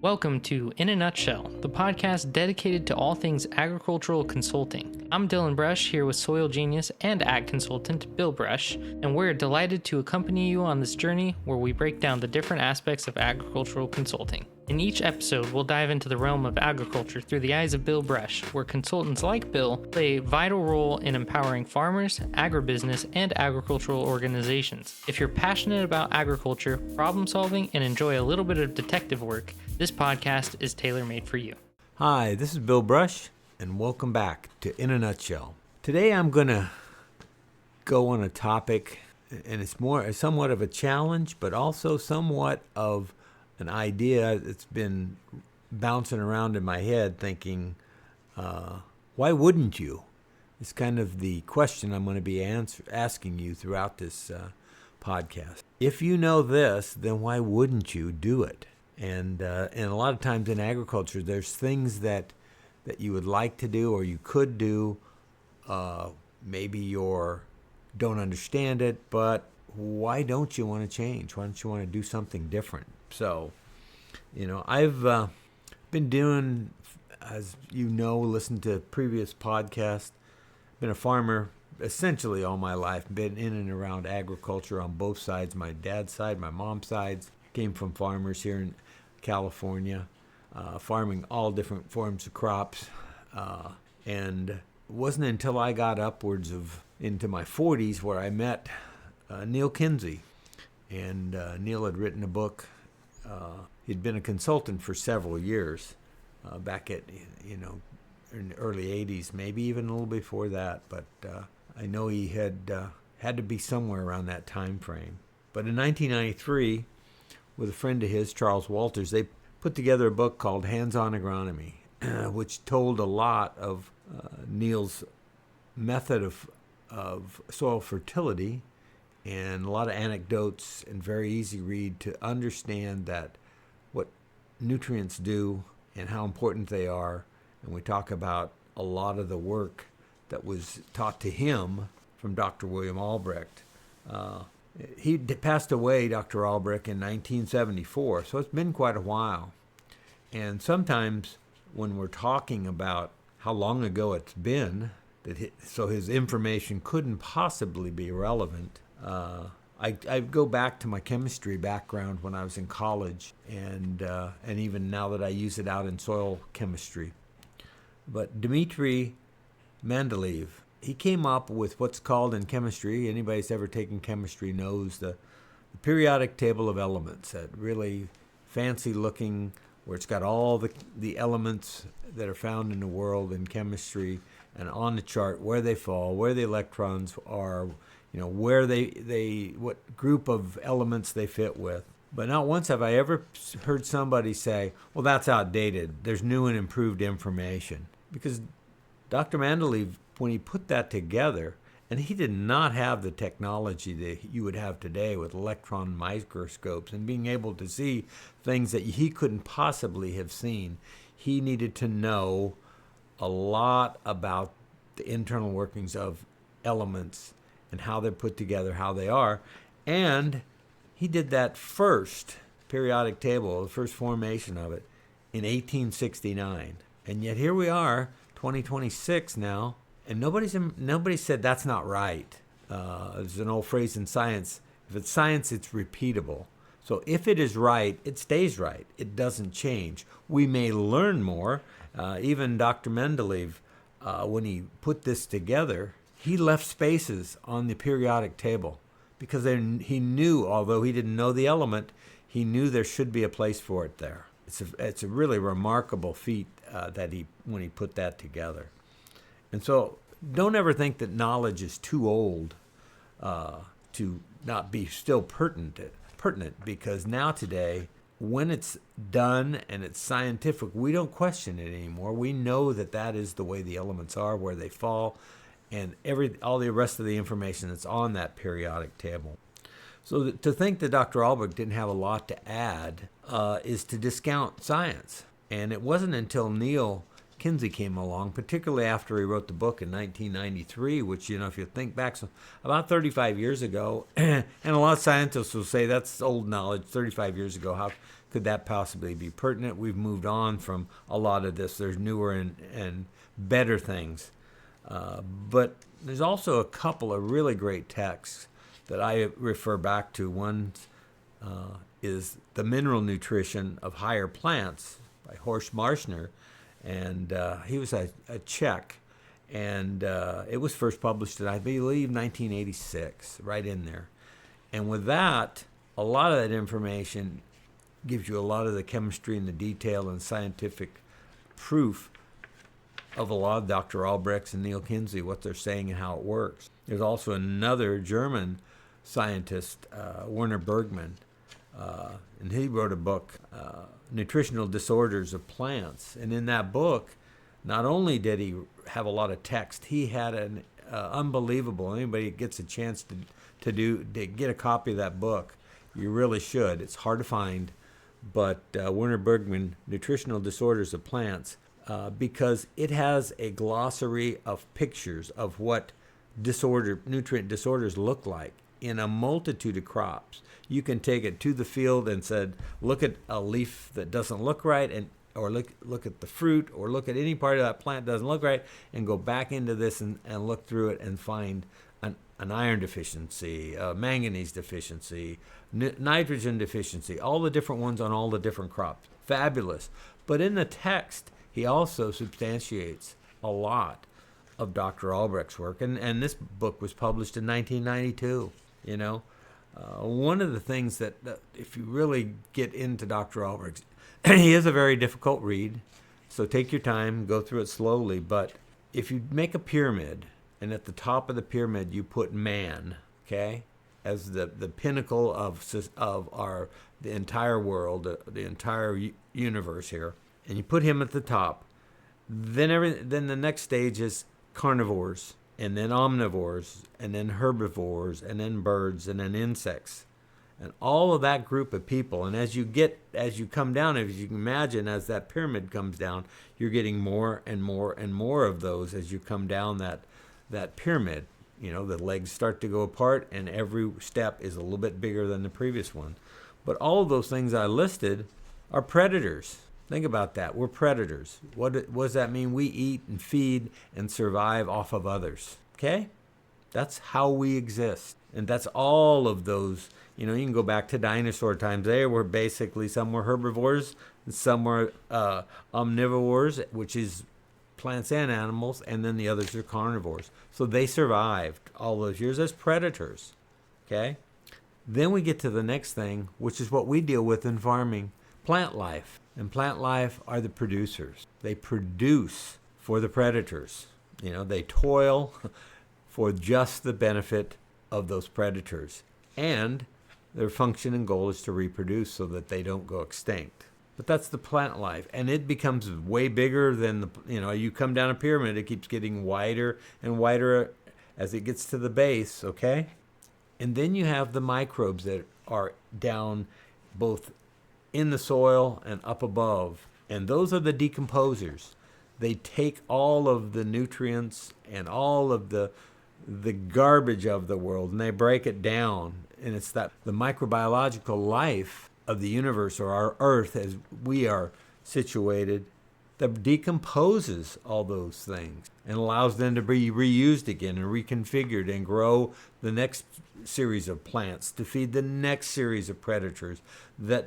Welcome to In a Nutshell, the podcast dedicated to all things agricultural consulting. I'm Dylan Brush here with soil genius and ag consultant Bill Brush, and we're delighted to accompany you on this journey where we break down the different aspects of agricultural consulting. In each episode, we'll dive into the realm of agriculture through the eyes of Bill Brush, where consultants like Bill play a vital role in empowering farmers, agribusiness, and agricultural organizations. If you're passionate about agriculture, problem solving, and enjoy a little bit of detective work, this podcast is tailor-made for you. Hi, this is Bill Brush, and welcome back to In a Nutshell. Today I'm going to go on a topic, and it's somewhat of a challenge, but also somewhat of an idea that's been bouncing around in my head thinking, why wouldn't you? It's kind of the question I'm going to be asking you throughout this podcast. If you know this, then why wouldn't you do it? And a lot of times in agriculture, there's things that you would like to do or you could do. Maybe you don't understand it, but why don't you want to change? Why don't you want to do something different? So, I've been doing, as you know, listen to previous podcasts, been a farmer essentially all my life, been in and around agriculture on both sides, my dad's side, my mom's sides, came from farmers here in California, farming all different forms of crops. And it wasn't until I got upwards of into my 40s where I met Neil Kinsey. And Neil had written a book. He'd been a consultant for several years, back at, in the early 80s, maybe even a little before that. But I know he had to be somewhere around that time frame. But in 1993, with a friend of his, Charles Walters, they put together a book called Hands-On Agronomy, which told a lot of Neil's method of soil fertility and a lot of anecdotes and very easy read to understand that what nutrients do and how important they are. And we talk about a lot of the work that was taught to him from Dr. William Albrecht. He passed away, Dr. Albrecht, in 1974, so it's been quite a while. And sometimes when we're talking about how long ago it's been, so his information couldn't possibly be relevant, I go back to my chemistry background when I was in college, and even now that I use it out in soil chemistry. But Dmitry Mendeleev, he came up with what's called in chemistry, anybody who's ever taken chemistry knows the periodic table of elements, that really fancy looking, where it's got all the elements that are found in the world in chemistry, and on the chart where they fall, where the electrons are, where what group of elements they fit with. But not once have I ever heard somebody say, well, that's outdated. There's new and improved information. Because Dr. Mendeleev, when he put that together, and he did not have the technology that you would have today with electron microscopes and being able to see things that he couldn't possibly have seen. He needed to know a lot about the internal workings of elements and how they're put together, how they are. And he did that first periodic table, the first formation of it, in 1869. And yet here we are, 2026 now, and nobody said that's not right. There's an old phrase in science, if it's science, it's repeatable. So if it is right, it stays right. It doesn't change. We may learn more. Even Dr. Mendeleev, when he put this together, he left spaces on the periodic table because he knew, although he didn't know the element, he knew there should be a place for it there. It's a really remarkable feat when he put that together. And so don't ever think that knowledge is too old to not be still pertinent, because now today, when it's done and it's scientific, we don't question it anymore. We know that is the way the elements are, where they fall, and all the rest of the information that's on that periodic table. So to think that Dr. Albrecht didn't have a lot to add is to discount science. And it wasn't until Neil Kinsey came along, particularly after he wrote the book in 1993, which, if you think back, so about 35 years ago, and a lot of scientists will say that's old knowledge, 35 years ago, how could that possibly be pertinent? We've moved on from a lot of this. There's newer and better things. But there's also a couple of really great texts that I refer back to. One is The Mineral Nutrition of Higher Plants by Horst Marschner. And he was a Czech. And it was first published in, I believe, 1986, right in there. And with that, a lot of that information gives you a lot of the chemistry and the detail and scientific proof of a lot of Dr. Albrecht and Neil Kinsey, what they're saying and how it works. There's also another German scientist, Werner Bergmann, and he wrote a book, Nutritional Disorders of Plants. And in that book, not only did he have a lot of text, he had an unbelievable, anybody gets a chance to get a copy of that book, you really should. It's hard to find, but Werner Bergmann, Nutritional Disorders of Plants, because it has a glossary of pictures of what nutrient disorders look like in a multitude of crops. You can take it to the field and said, look at a leaf that doesn't look right, or look at the fruit, or look at any part of that plant that doesn't look right, and go back into this and look through it and find an iron deficiency, manganese deficiency, nitrogen deficiency, all the different ones on all the different crops. Fabulous. But in the text, he also substantiates a lot of Dr. Albrecht's work, and this book was published in 1992. One of the things that if you really get into Dr. Albrecht, he is a very difficult read, so take your time, go through it slowly. But if you make a pyramid, and at the top of the pyramid you put man, okay, as the pinnacle of the entire world, the entire universe here, and you put him at the top, then the next stage is carnivores, and then omnivores, and then herbivores, and then birds, and then insects. And all of that group of people, and as you come down, as you can imagine, as that pyramid comes down, you're getting more and more and more of those as you come down that pyramid. The legs start to go apart, and every step is a little bit bigger than the previous one. But all of those things I listed are predators. Think about that. We're predators. What does that mean? We eat and feed and survive off of others. Okay? That's how we exist. And that's all of those. You can go back to dinosaur times. They were basically, some were herbivores, and some were omnivores, which is plants and animals, and then the others are carnivores. So they survived all those years as predators. Okay? Then we get to the next thing, which is what we deal with in farming, plant life. And plant life are the producers. They produce for the predators. They toil for just the benefit of those predators. And their function and goal is to reproduce so that they don't go extinct. But that's the plant life. And it becomes way bigger than you come down a pyramid, it keeps getting wider and wider as it gets to the base, okay? And then you have the microbes that are down both in the soil and up above. And those are the decomposers. They take all of the nutrients and all of the garbage of the world, and they break it down. And it's that the microbiological life of the universe, or our Earth as we are situated, that decomposes all those things and allows them to be reused again and reconfigured and grow the next series of plants to feed the next series of predators that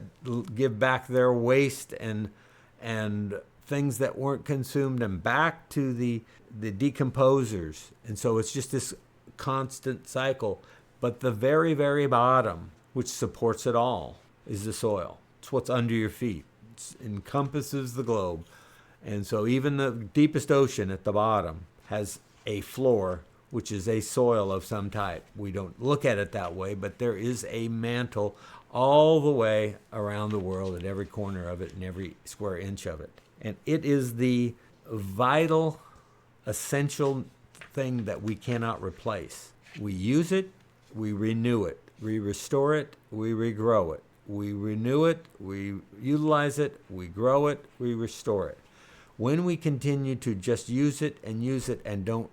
give back their waste and things that weren't consumed and back to the decomposers. And so it's just this constant cycle. But the very, very bottom, which supports it all, is the soil. It's what's under your feet. It encompasses the globe. And so even the deepest ocean at the bottom has a floor, which is a soil of some type. We don't look at it that way, but there is a mantle all the way around the world at every corner of it and every square inch of it. And it is the vital, essential thing that we cannot replace. We use it, we renew it, we restore it, we regrow it. We renew it, we utilize it, we grow it, we restore it. When we continue to just use it and don't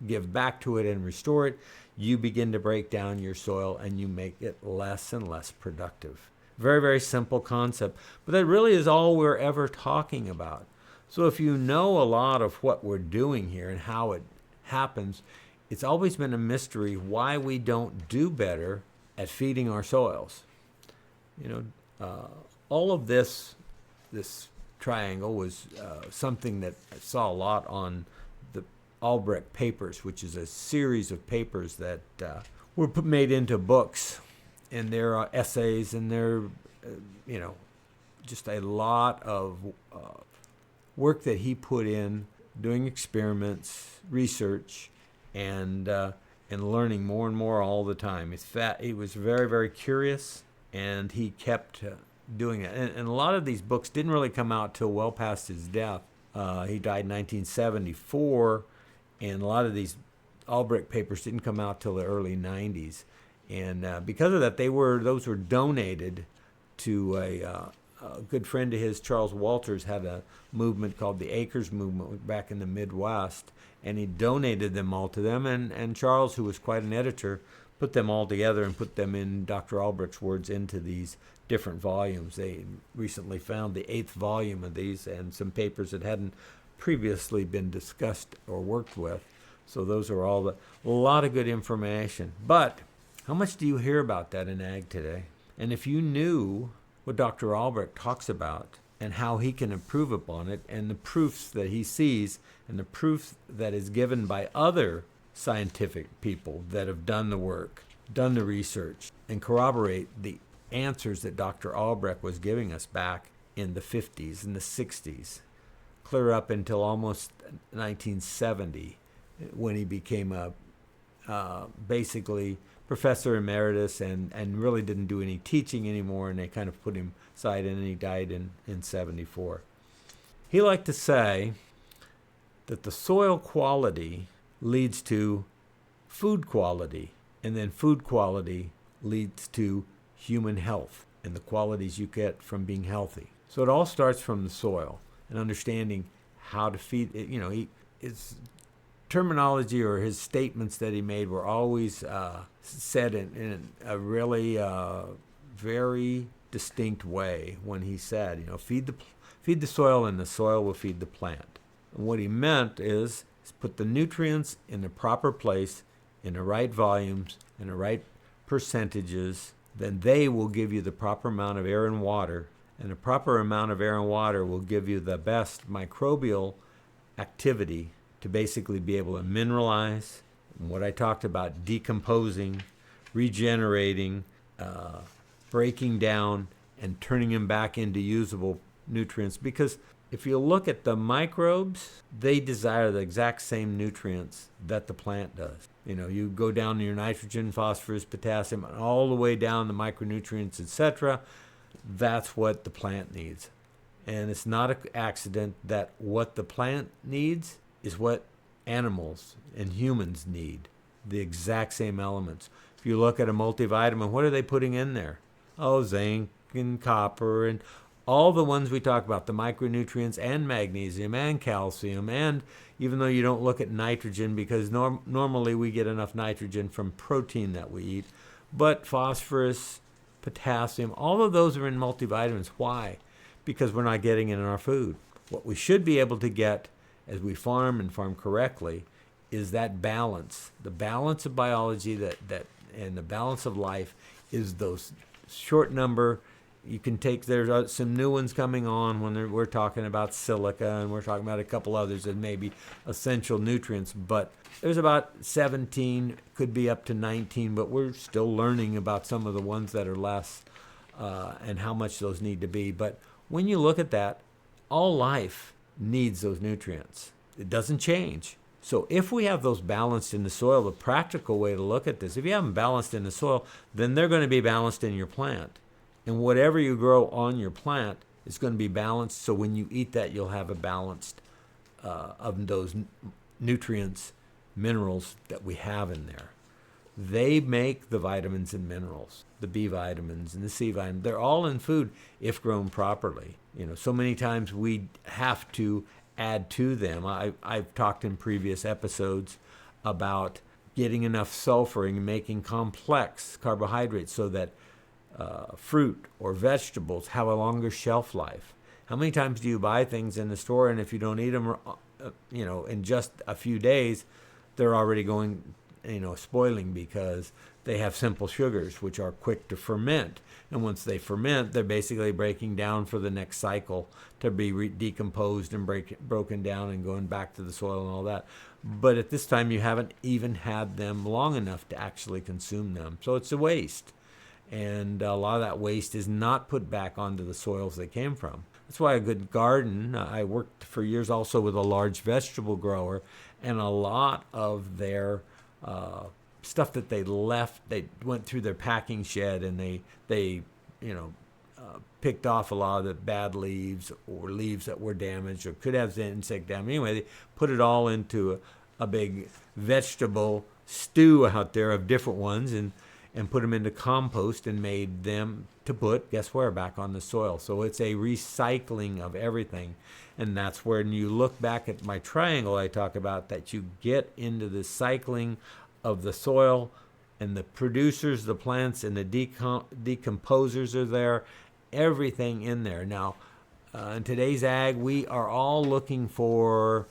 give back to it and restore it, you begin to break down your soil and you make it less and less productive. Very, very simple concept. But that really is all we're ever talking about. So if you know a lot of what we're doing here and how it happens, it's always been a mystery why we don't do better at feeding our soils. All of this triangle was something that I saw a lot on the Albrecht papers, which is a series of papers that were made into books, and there are essays, and there, just a lot of work that he put in doing experiments, research, and learning more and more all the time. He was very, very curious, and he kept doing it. And a lot of these books didn't really come out till well past his death. He died in 1974, and a lot of these Albrecht papers didn't come out till the early 90s. And because of that, those were donated to a good friend of his, Charles Walters, had a movement called the Acres Movement back in the Midwest, and he donated them all to them. And Charles, who was quite an editor, put them all together and put them in Dr. Albrecht's words into these different volumes. They recently found the 8th volume of these and some papers that hadn't previously been discussed or worked with. So those are a lot of good information. But how much do you hear about that in ag today? And if you knew what Dr. Albrecht talks about and how he can improve upon it, and the proofs that he sees, and the proof that is given by other scientific people that have done the work, done the research, and corroborate the answers that Dr. Albrecht was giving us back in the 50s and the 60s, clear up until almost 1970, when he became basically professor emeritus and really didn't do any teaching anymore, and they kind of put him aside, and he died in 74. He liked to say that the soil quality leads to food quality, and then food quality leads to human health and the qualities you get from being healthy. So it all starts from the soil and understanding how to feed it. His terminology or his statements that he made were always said in a really very distinct way. When he said, feed the soil, and the soil will feed the plant. And what he meant is put the nutrients in the proper place, in the right volumes, in the right percentages. Then they will give you the proper amount of air and water, and the proper amount of air and water will give you the best microbial activity to basically be able to mineralize, and what I talked about, decomposing, regenerating, breaking down, and turning them back into usable nutrients. Because if you look at the microbes, they desire the exact same nutrients that the plant does. You go down to your nitrogen, phosphorus, potassium, and all the way down the micronutrients, etc. That's what the plant needs. And it's not an accident that what the plant needs is what animals and humans need, the exact same elements. If you look at a multivitamin, what are they putting in there? Oh, zinc and copper and all the ones we talk about, the micronutrients and magnesium and calcium, and even though you don't look at nitrogen, because normally we get enough nitrogen from protein that we eat, but phosphorus, potassium, all of those are in multivitamins. Why? Because we're not getting it in our food. What we should be able to get as we farm and farm correctly is that balance. The balance of biology and the balance of life is those short number. You can take, there's some new ones coming on when we're talking about silica, and we're talking about a couple others that may be essential nutrients, but there's about 17, could be up to 19, but we're still learning about some of the ones that are less and how much those need to be. But when you look at that, all life needs those nutrients. It doesn't change. So if we have those balanced in the soil, the practical way to look at this, if you have them balanced in the soil, then they're going to be balanced in your plant. And whatever you grow on your plant is going to be balanced. So when you eat that, you'll have a balanced of those nutrients, minerals that we have in there. They make the vitamins and minerals, the B vitamins and the C vitamins. They're all in food if grown properly. So many times we have to add to them. I've talked in previous episodes about getting enough sulfur and making complex carbohydrates so that fruit or vegetables have a longer shelf life. How many times do you buy things in the store, and if you don't eat them, in just a few days, they're already going, spoiling because they have simple sugars, which are quick to ferment. And once they ferment, they're basically breaking down for the next cycle to be decomposed and broken down and going back to the soil and all that. But at this time, you haven't even had them long enough to actually consume them. So it's a waste. And a lot of that waste is not put back onto the soils they came from. That's why a good garden, I worked for years also with a large vegetable grower, and a lot of their stuff that they left, they went through their packing shed and they picked off a lot of the bad leaves or leaves that were damaged or could have insect damage. Anyway, they put it all into a big vegetable stew out there of different ones and put them into compost and made them to put, guess where, back on the soil. So it's a recycling of everything. And that's when you look back at my triangle I talk about, that you get into the cycling of the soil, and the producers, the plants, and the decomposers are there, everything in there. Now, in today's ag, we are all looking for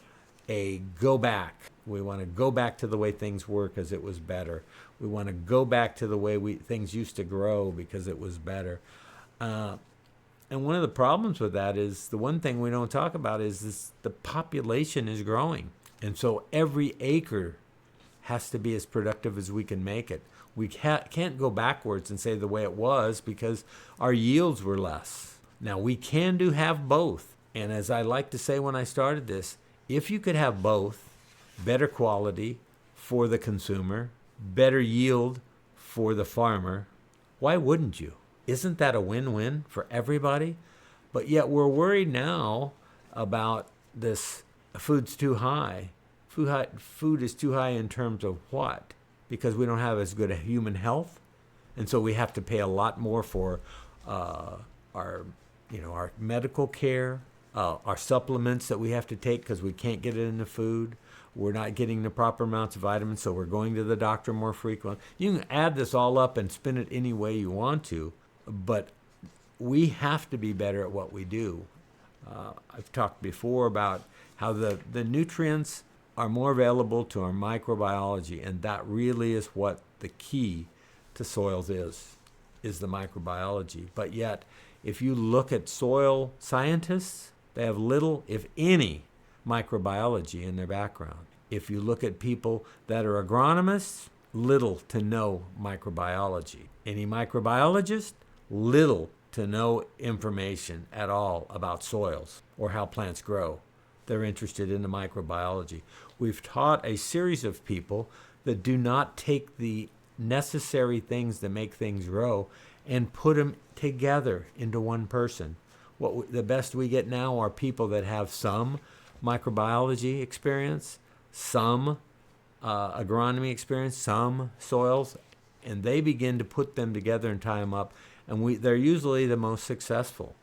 a go back. We want to go back to the way things were because it was better. We want to go back to the way things used to grow because it was better. And one of the problems with that is, the one thing we don't talk about is the population is growing. And so every acre has to be as productive as we can make it. We can't go backwards and say the way it was because our yields were less. Now, we can have both. And as I like to say when I started this, if you could have both, better quality for the consumer, better yield for the farmer, why wouldn't you? Isn't that a win-win for everybody? But yet we're worried now about this food's too high. Food is too high in terms of what? Because we don't have as good a human health, and so we have to pay a lot more for our medical care, our supplements that we have to take because we can't get it in the food. We're not getting the proper amounts of vitamins, so we're going to the doctor more frequently. You can add this all up and spin it any way you want to, but we have to be better at what we do. I've talked before about how the nutrients are more available to our microbiology, and that really is what the key to soils is the microbiology. But yet, if you look at soil scientists, they have little, if any, microbiology in their background. If you look at people that are agronomists, little to no microbiology. Any microbiologist, little to no information at all about soils or how plants grow. They're interested in the microbiology. We've taught a series of people that do not take the necessary things that make things grow and put them together into one person. The best we get now are people that have some microbiology experience, some agronomy experience, some soils, and they begin to put them together and tie them up, and they're usually the most successful.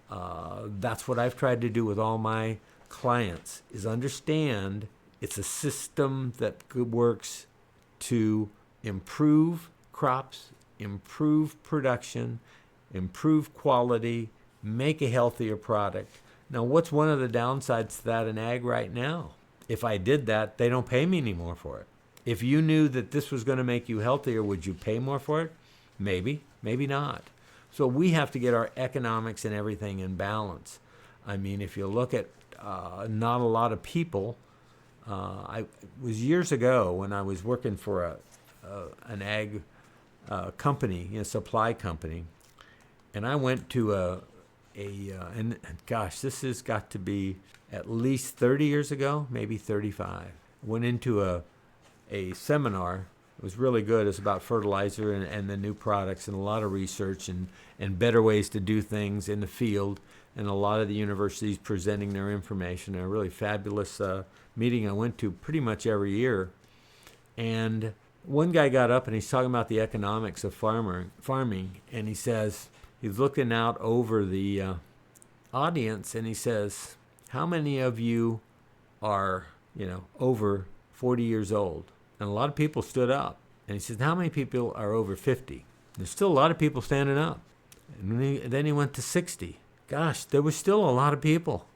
That's what I've tried to do with all my clients, is understand it's a system that works to improve crops, improve production, improve quality, make a healthier product. Now, what's one of the downsides to that in ag right now? If I did that, they don't pay me anymore for it. If you knew that this was going to make you healthier, would you pay more for it? Maybe, maybe not. So we have to get our economics and everything in balance. I mean, if you look at not a lot of people, it was years ago when I was working for an ag company, a supply company, and I went to and gosh, this has got to be at least 30 years ago, maybe 35. Went into a seminar. It was really good. It's about fertilizer and the new products and a lot of research and better ways to do things in the field, and a lot of the universities presenting their information. A really fabulous meeting I went to pretty much every year. And one guy got up and he's talking about the economics of farming, and he says, he's looking out over the audience, and he says, how many of you are, over 40 years old? And a lot of people stood up. And he says, how many people are over 50? There's still a lot of people standing up. And then he went to 60. Gosh, there was still a lot of people.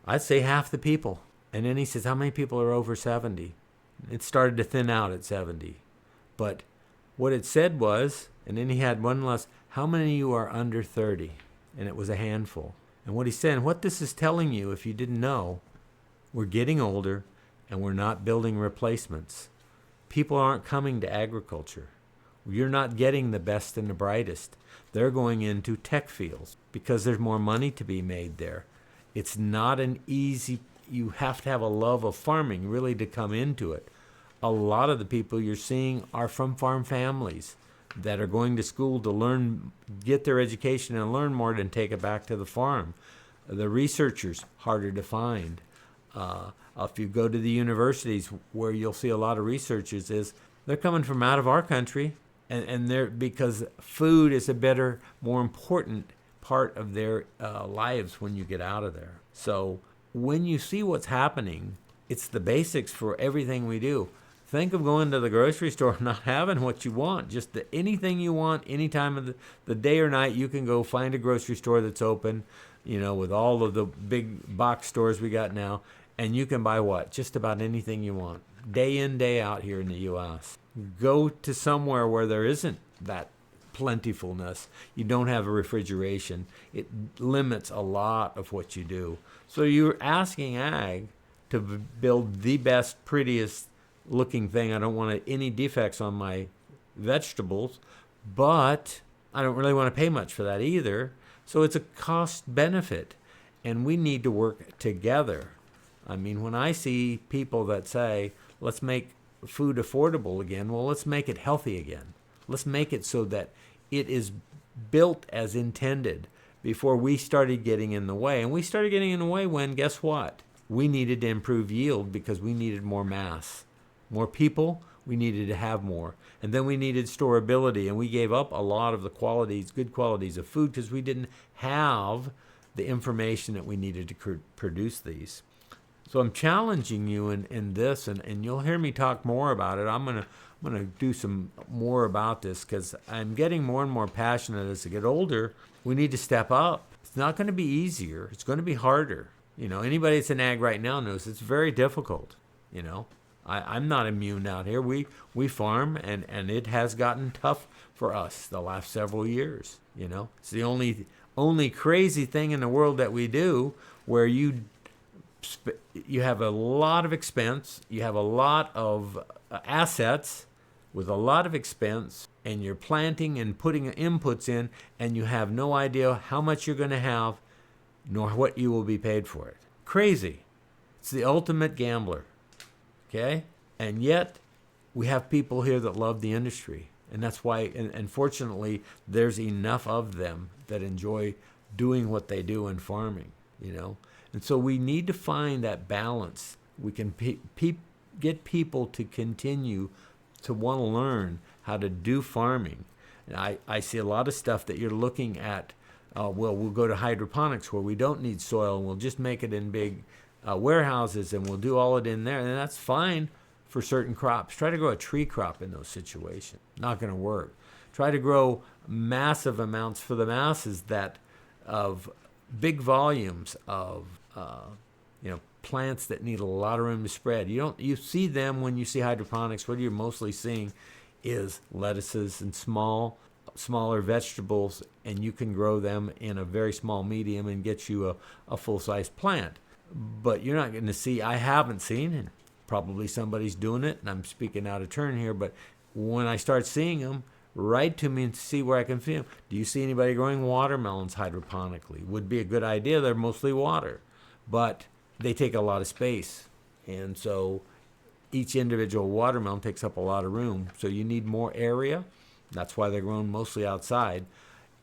I'd say half the people. And then he says, how many people are over 70? It started to thin out at 70. But what it said was, and then he had one last, how many of you are under 30? And it was a handful. And what he said, and what this is telling you, if you didn't know, we're getting older and we're not building replacements. People aren't coming to agriculture. You're not getting the best and the brightest. They're going into tech fields because there's more money to be made there. It's not an easy, you have to have a love of farming really to come into it. A lot of the people you're seeing are from farm families that are going to school to learn, get their education and learn more than take it back to the farm. The researchers, harder to find. If you go to the universities where you'll see a lot of researchers, is they're coming from out of our country, and they're, because food is a better, more important part of their lives when you get out of there. So when you see what's happening, it's the basics for everything we do. Think of going to the grocery store and not having what you want. Just anything you want, any time of the day or night, you can go find a grocery store that's open, with all of the big box stores we got now, and you can buy what? Just about anything you want, day in, day out here in the U.S. Go to somewhere where there isn't that plentifulness. You don't have a refrigeration. It limits a lot of what you do. So you're asking ag to build the best, prettiest looking thing. I don't want any defects on my vegetables, but I don't really want to pay much for that either. So it's a cost benefit, and we need to work together. I mean, when I see people that say, let's make food affordable again, well, let's make it healthy again. Let's make it so that it is built as intended before we started getting in the way. And we started getting in the way when, guess what? We needed to improve yield because we needed more mass. More people, we needed to have more. And then we needed storability, and we gave up a lot of the qualities, good qualities of food because we didn't have the information that we needed to produce these. So I'm challenging you in this, and you'll hear me talk more about it. I'm gonna do some more about this because I'm getting more and more passionate as I get older. We need to step up. It's not going to be easier. It's going to be harder. Anybody that's in ag right now knows it's very difficult. I'm not immune out here. We farm, and it has gotten tough for us the last several years. It's the only crazy thing in the world that we do where you have a lot of expense, you have a lot of assets with a lot of expense, and you're planting and putting inputs in, and you have no idea how much you're going to have, nor what you will be paid for it. Crazy. It's the ultimate gambler. Okay? And yet, we have people here that love the industry. And that's why, and fortunately, there's enough of them that enjoy doing what they do in farming, And so we need to find that balance. We can get people to continue to want to learn how to do farming. And I see a lot of stuff that you're looking at. We'll go to hydroponics where we don't need soil, and we'll just make it in big warehouses, and we'll do all it in there, and that's fine for certain crops. Try to grow a tree crop in those situations. Not going to work. Try to grow massive amounts for the masses of big volumes of plants that need a lot of room to spread. You see them when you see hydroponics. What you're mostly seeing is lettuces and smaller vegetables, and you can grow them in a very small medium and get you a full-size plant. But you're not going to see, I haven't seen, and probably somebody's doing it, and I'm speaking out of turn here, but when I start seeing them, write to me and see where I can see them. Do you see anybody growing watermelons hydroponically? Would be a good idea. They're mostly water, but they take a lot of space. And so each individual watermelon takes up a lot of room. So you need more area. That's why they're grown mostly outside.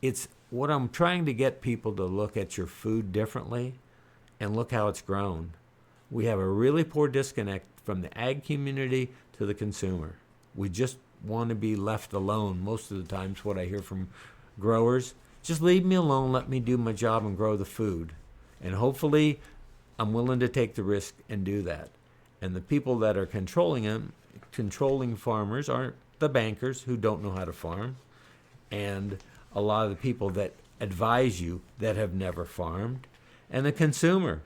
It's what I'm trying to get people to look at your food differently and look how it's grown. We have a really poor disconnect from the ag community to the consumer. We just want to be left alone most of the times. What I hear from growers, just leave me alone, let me do my job and grow the food. And hopefully I'm willing to take the risk and do that. And the people that are controlling farmers aren't the bankers who don't know how to farm. and a lot of the people that advise you that have never farmed, and the consumer,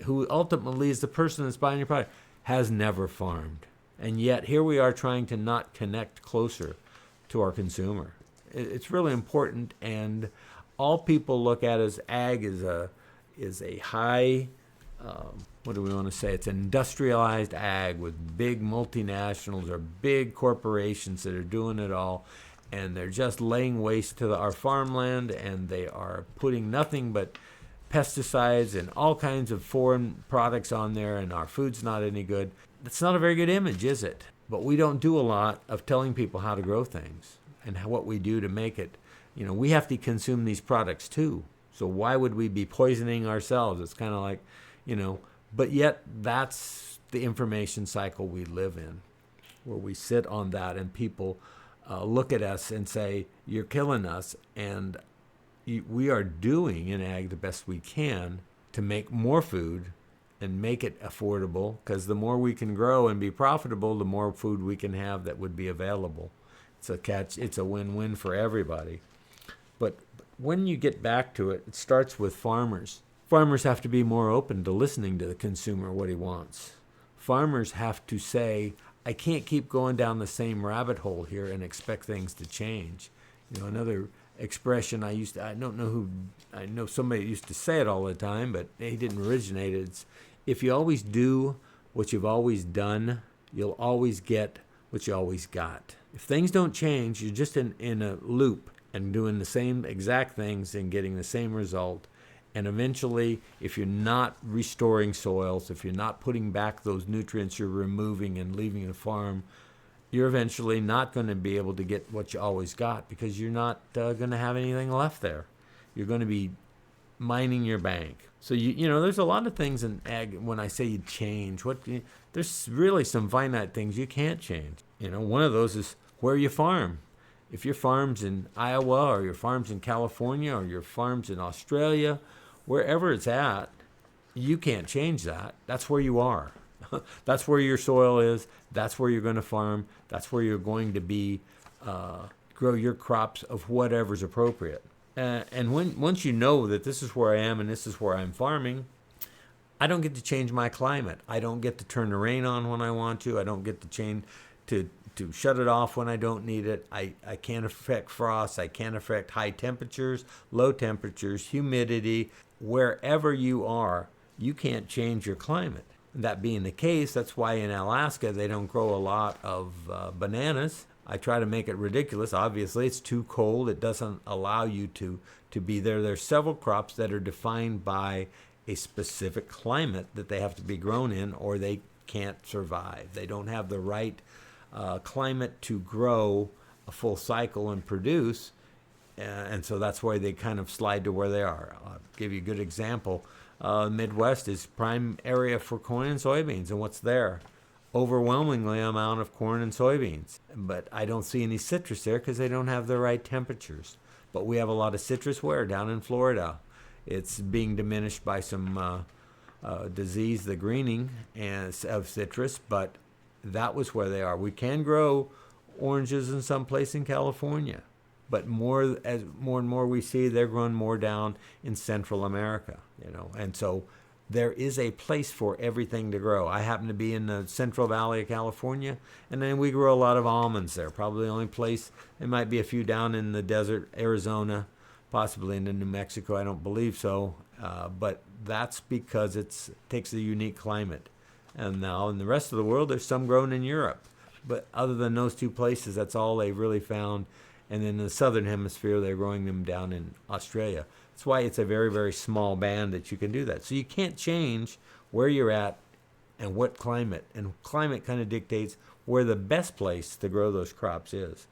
who ultimately is the person that's buying your product, has never farmed. And yet here we are trying to not connect closer to our consumer. It's really important, and all people look at as ag is a high, what do we want to say? It's industrialized ag with big multinationals or big corporations that are doing it all, and they're just laying waste to our farmland, and they are putting nothing but pesticides and all kinds of foreign products on there, and our food's not any good. That's not a very good image, is it? But we don't do a lot of telling people how to grow things and what we do to make it. We have to consume these products too. So why would we be poisoning ourselves? It's kind of like, but yet that's the information cycle we live in, where we sit on that and people look at us and say, you're killing us. And we are doing in ag the best we can to make more food and make it affordable, because the more we can grow and be profitable, the more food we can have that would be available. It's a win-win for everybody. But when you get back to it, it starts with farmers. Farmers have to be more open to listening to the consumer, what he wants. Farmers have to say, I can't keep going down the same rabbit hole here and expect things to change. Another expression I know somebody used to say it all the time, but he didn't originate it. It's, if you always do what you've always done, you'll always get what you always got. If things don't change, you're just in a loop and doing the same exact things and getting the same result. And eventually, if you're not restoring soils, if you're not putting back those nutrients you're removing and leaving the farm, you're eventually not going to be able to get what you always got, because you're not going to have anything left there. You're going to be mining your bank. So, there's a lot of things in ag. When I say you change, there's really some finite things you can't change. One of those is where you farm. If your farm's in Iowa, or your farm's in California, or your farm's in Australia, wherever it's at, you can't change that. That's where you are. That's where your soil is. That's where you're going to farm. That's where you're going to be grow your crops of whatever's appropriate. And once you know that this is where I am and this is where I'm farming, I don't get to change my climate. I don't get to turn the rain on when I want to. I don't get to change to shut it off when I don't need it. I can't affect frost. I can't affect high temperatures, low temperatures, humidity. Wherever you are, you can't change your climate. That being the case, that's why in Alaska they don't grow a lot of bananas. I try to make it ridiculous. Obviously, it's too cold. It doesn't allow you to be there. There's several crops that are defined by a specific climate that they have to be grown in, or they can't survive. They don't have the right climate to grow a full cycle and produce, and so that's why they kind of slide to where they are. I'll give you a good example. Midwest is prime area for corn and soybeans, and what's there? Overwhelmingly amount of corn and soybeans. But I don't see any citrus there because they don't have the right temperatures. But we have a lot of citrus where? Down in Florida. It's being diminished by some disease, the greening of citrus, but that was where they are. We can grow oranges in some place in California, but more and more we see they're grown more down in Central America, and so there is a place for everything to grow. I happen to be in the Central Valley of California, and then we grow a lot of almonds there. Probably the only place, there might be a few down in the desert, Arizona, possibly into New Mexico. I don't believe so, but that's because it takes a unique climate. And now in the rest of the world, there's some grown in Europe. But other than those two places, that's all they've really found. And in the southern hemisphere, they're growing them down in Australia. That's why it's a very, very small band that you can do that. So you can't change where you're at and what climate. And climate kind of dictates where the best place to grow those crops is.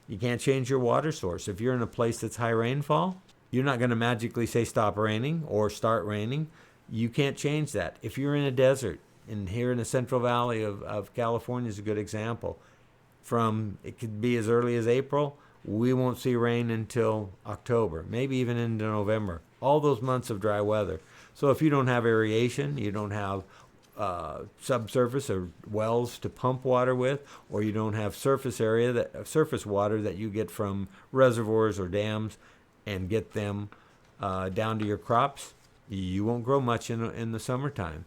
You can't change your water source. If you're in a place that's high rainfall, you're not going to magically say stop raining or start raining. You can't change that. If you're in a desert, and here in the Central Valley of California is a good example. It could be as early as April. We won't see rain until October, maybe even into November. All those months of dry weather. So if you don't have aeration, you don't have subsurface or wells to pump water with, or you don't have surface water that you get from reservoirs or dams and get them down to your crops, you won't grow much in the summertime.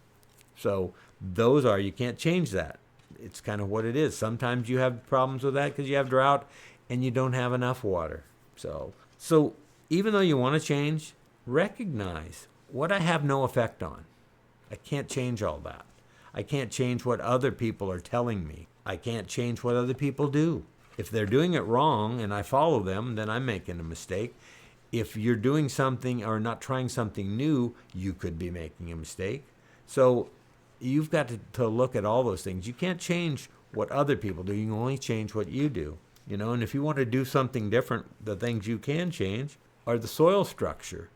So you can't change that. It's kind of what it is. Sometimes you have problems with that because you have drought and you don't have enough water. So even though you want to change, recognize what I have no effect on. I can't change all that. I can't change what other people are telling me. I can't change what other people do. If they're doing it wrong and I follow them, then I'm making a mistake. If you're doing something or not trying something new, you could be making a mistake. So you've got to look at all those things. You can't change what other people do. You can only change what you do. And if you want to do something different, the things you can change are the soil structure,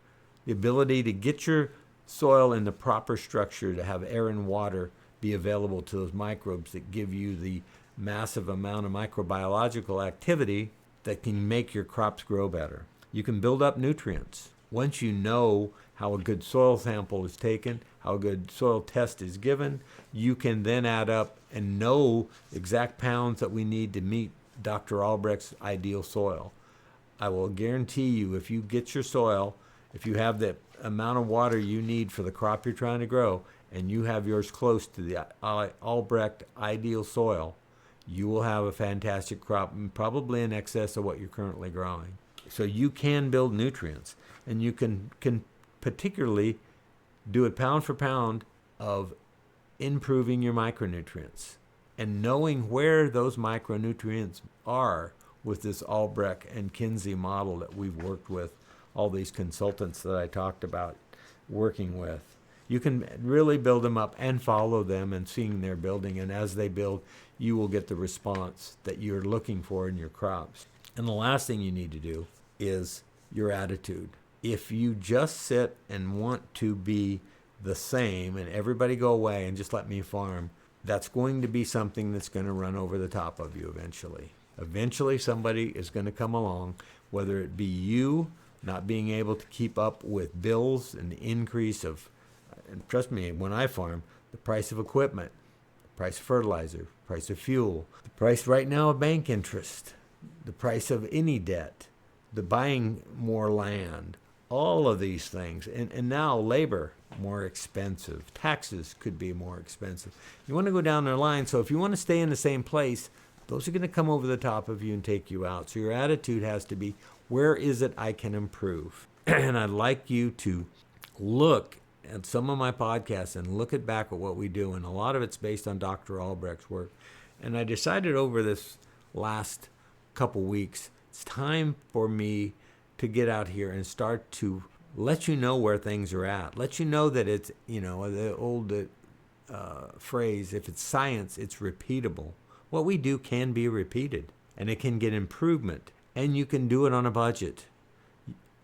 the ability to get your soil in the proper structure to have air and water be available to those microbes that give you the massive amount of microbiological activity that can make your crops grow better. You can build up nutrients. Once you know how a good soil sample is taken, how a good soil test is given, you can then add up and know exact pounds that we need to meet Dr. Albrecht's ideal soil. I will guarantee you, if you get your soil, if you have the amount of water you need for the crop you're trying to grow, and you have yours close to the Albrecht ideal soil, you will have a fantastic crop, probably in excess of what you're currently growing. So you can build nutrients, and you can particularly do it pound for pound of improving your micronutrients and knowing where those micronutrients are with this Albrecht and Kinsey model that we've worked with, all these consultants that I talked about working with. You can really build them up and follow them and seeing their building, and as they build, you will get the response that you're looking for in your crops. And the last thing you need to do is your attitude. If you just sit and want to be the same and everybody go away and just let me farm, that's going to be something that's going to run over the top of you eventually. Eventually somebody is going to come along, whether it be you not being able to keep up with bills and the increase of, and trust me, when I farm, the price of equipment, the price of fertilizer, price of fuel, the price right now of bank interest, the price of any debt, the buying more land, all of these things. And now labor, more expensive. Taxes could be more expensive. You want to go down their line. So if you want to stay in the same place, those are going to come over the top of you and take you out. So your attitude has to be, where is it I can improve? And I'd like you to look at some of my podcasts and look back at what we do. And a lot of it's based on Dr. Albrecht's work. And I decided over this last couple weeks, it's time for me to get out here and start to let you know where things are at. Let you know that it's, the old phrase, if it's science, it's repeatable. What we do can be repeated, and it can get improvement, and you can do it on a budget.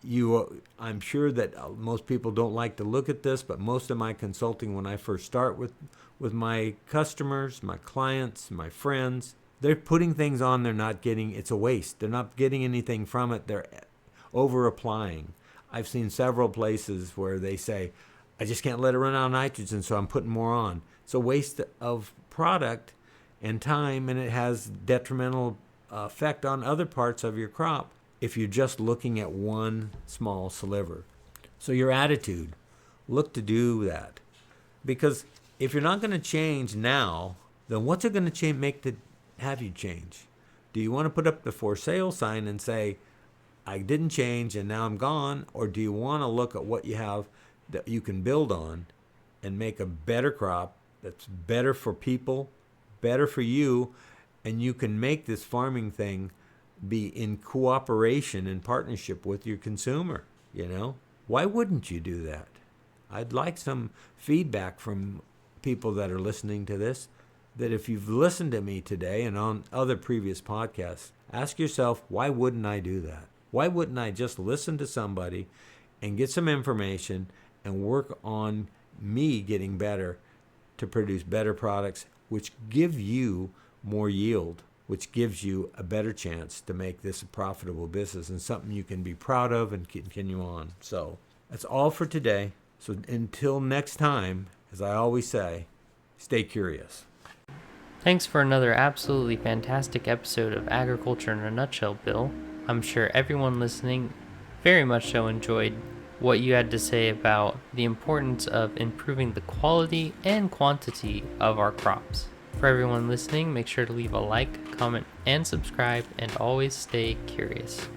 I'm sure that most people don't like to look at this, but most of my consulting, when I first start with my customers, my clients, my friends, they're putting things on they're not getting. It's a waste. They're not getting anything from it. They're over applying. I've seen several places where they say, I just can't let it run out of nitrogen, so I'm putting more on. It's a waste of product and time, and it has detrimental effect on other parts of your crop if you're just looking at one small sliver. So your attitude, look to do that. Because if you're not going to change now, then what's it going to have you change? Do you want to put up the for sale sign and say, I didn't change and now I'm gone? Or do you want to look at what you have that you can build on and make a better crop that's better for people, better for you, and you can make this farming thing be in cooperation and partnership with your consumer, Why wouldn't you do that? I'd like some feedback from people that are listening to this, that if you've listened to me today and on other previous podcasts, ask yourself, why wouldn't I do that? Why wouldn't I just listen to somebody and get some information and work on me getting better to produce better products, which give you more yield, which gives you a better chance to make this a profitable business and something you can be proud of and continue on. So that's all for today. So until next time, as I always say, stay curious. Thanks for another absolutely fantastic episode of Agriculture in a Nutshell, Bill. I'm sure everyone listening very much so enjoyed what you had to say about the importance of improving the quality and quantity of our crops. For everyone listening, make sure to leave a like, comment, and subscribe, and always stay curious.